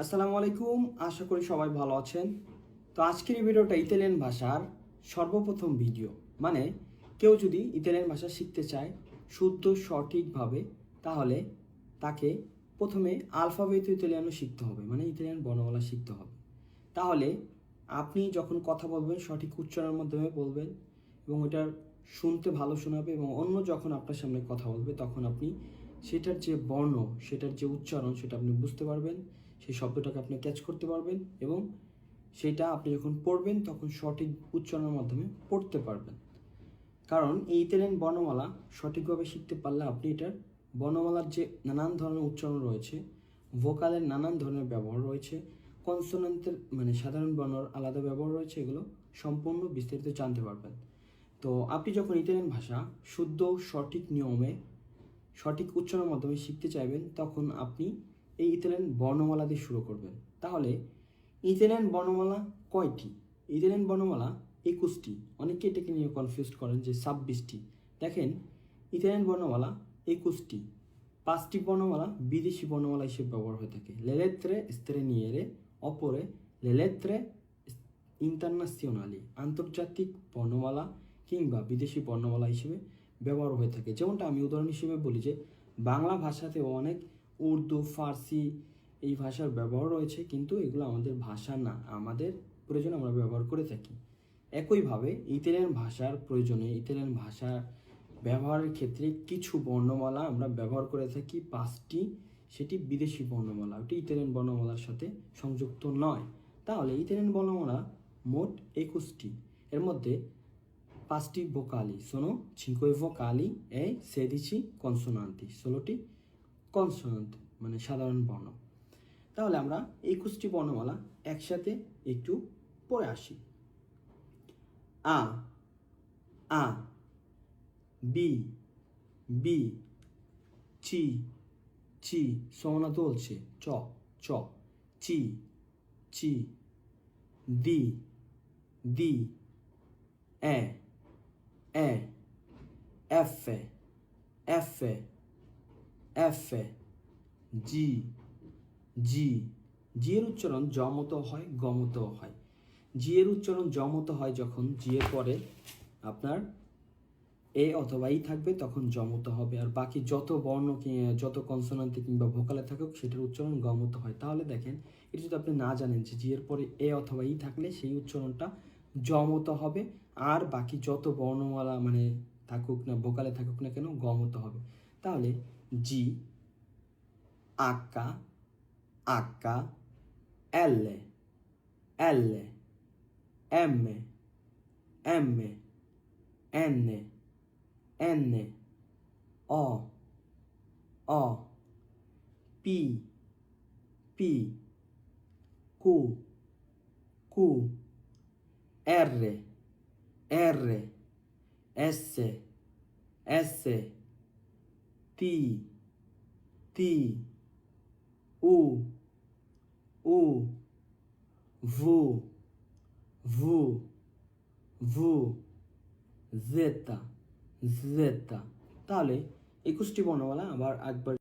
আসসালামু আলাইকুম, আশা করি সবাই ভালো আছেন। তো আজকের এই ভিডিওটা ইতালিয়ান ভাষার সর্বপ্রথম ভিডিও। মানে কেউ যদি ইতালিয়ান ভাষা শিখতে চায় শুদ্ধ সঠিকভাবে, তাহলে তাকে প্রথমে আলফাবেতো ইতালিয়ানো শিখতে হবে, মানে ইতালিয়ান বর্ণমালা শিখতে হবে। তাহলে আপনি যখন কথা বলবেন সঠিক উচ্চারণের মাধ্যমে বলবেন এবং ওইটার শুনতে ভালো শোনাবে, এবং অন্য যখন আপনার সামনে কথা বলবে তখন আপনি সেটার যে বর্ণ, সেটার যে উচ্চারণ, সেটা আপনি বুঝতে পারবেন, সেই শব্দটাকে আপনি ক্যাচ করতে পারবেন, এবং সেটা আপনি যখন পড়বেন তখন সঠিক উচ্চারণের মাধ্যমে পড়তে পারবেন। কারণ এই ইতালিয়ান বর্ণমালা সঠিকভাবে শিখতে পারলে আপনি এটার বর্ণমালার যে নানান ধরনের উচ্চারণ রয়েছে, ভোকালের নানান ধরনের ব্যবহার রয়েছে, কনসোনেন্টের মানে সাধারণ বর্ণর আলাদা ব্যবহার রয়েছে, এগুলো সম্পূর্ণ বিস্তারিত জানতে পারবেন। তো আপনি যখন ইতালিয়ান ভাষা শুদ্ধ সঠিক নিয়মে সঠিক উচ্চারণের মাধ্যমে শিখতে চাইবেন, তখন আপনি এই ইতালিয়ান বর্ণমালা দিয়ে শুরু করবেন। তাহলে ইতালিয়ান বর্ণমালা কয়টি? ইতালিয়ান বর্ণমালা 21টি। অনেকে এটাকে নিয়ে কনফিউজ করেন যে 26টি। দেখেন, ইতালিয়ান বর্ণমালা 21টি। 5টি বর্ণমালা বিদেশি বর্ণমালা হিসেবে ব্যবহার হয়ে থাকে। লেলেত্রে স্ত্রেনিয়েরে অপরে লেলেত্রে ইন্টারন্যাশনালি, আন্তর্জাতিক বর্ণমালা কিংবা বিদেশি বর্ণমালা হিসেবে ব্যবহার হয়ে থাকে। যেমনটা আমি উদাহরণ হিসেবে বলি যে বাংলা ভাষাতেও অনেক উর্দু, ফার্সি এই ভাষার ব্যবহার রয়েছে, কিন্তু এগুলো আমাদের ভাষা না, আমাদের প্রয়োজনে আমরা ব্যবহার করে থাকি। একইভাবে ইতালিয়ান ভাষার প্রয়োজনে, ইতালিয়ান ভাষা ব্যবহারের ক্ষেত্রে কিছু বর্ণমালা আমরা ব্যবহার করে থাকি 5টি, সেটি বিদেশি বর্ণমালা, ওটি ইতালিয়ান বর্ণমালার সাথে সংযুক্ত নয়। তাহলে ইতালিয়ান বর্ণমালা মোট 21টি। এর মধ্যে 5টি ভোকালি, sono 5 vocali e 16 consonanti, 16টি কনসোনান্ট মানে সাধারণ বর্ণ। তাহলে আমরা 21টি বর্ণমালা একসাথে একটু পড়ে আসি। আ আ, বি বি, চি চি, suona dolce, চ চ, চি চি, দি দি, এ এ, এফ এফ এফ, জি জি। জি এর উচ্চারণ জ মতো হয়, গ মতো হয়। জি এর উচ্চারণ জ মতো হয় যখন জি এর পরে আপনার এ অথবা ই থাকবে, তখন জ মতো হবে। আর বাকি যত বর্ণ যত কনসোনান্টে কিংবা ভোকালে থাকুক, সেটার উচ্চারণ গ মতো হয়। তাহলে দেখেন, এটা যদি আপনি না জানেন যে জি এর পরে এ অথবা ই থাকলে সেই উচ্চারণটা জ মতো হবে, আর বাকি যত বর্ণমালা মানে থাকুক না, ভোকালে থাকুক না কেন, গ মতো হবে। তাহলে জি, আক্কা আক্কা, এল এল, এম এম, এন এন, অ অ, পি পি, কু কু, আর আর, এস এস, টি টি, উ উ, ভু ভু ভু, জেতা জেতা। তাহলে 21টি বর্ণমালা আবার একবার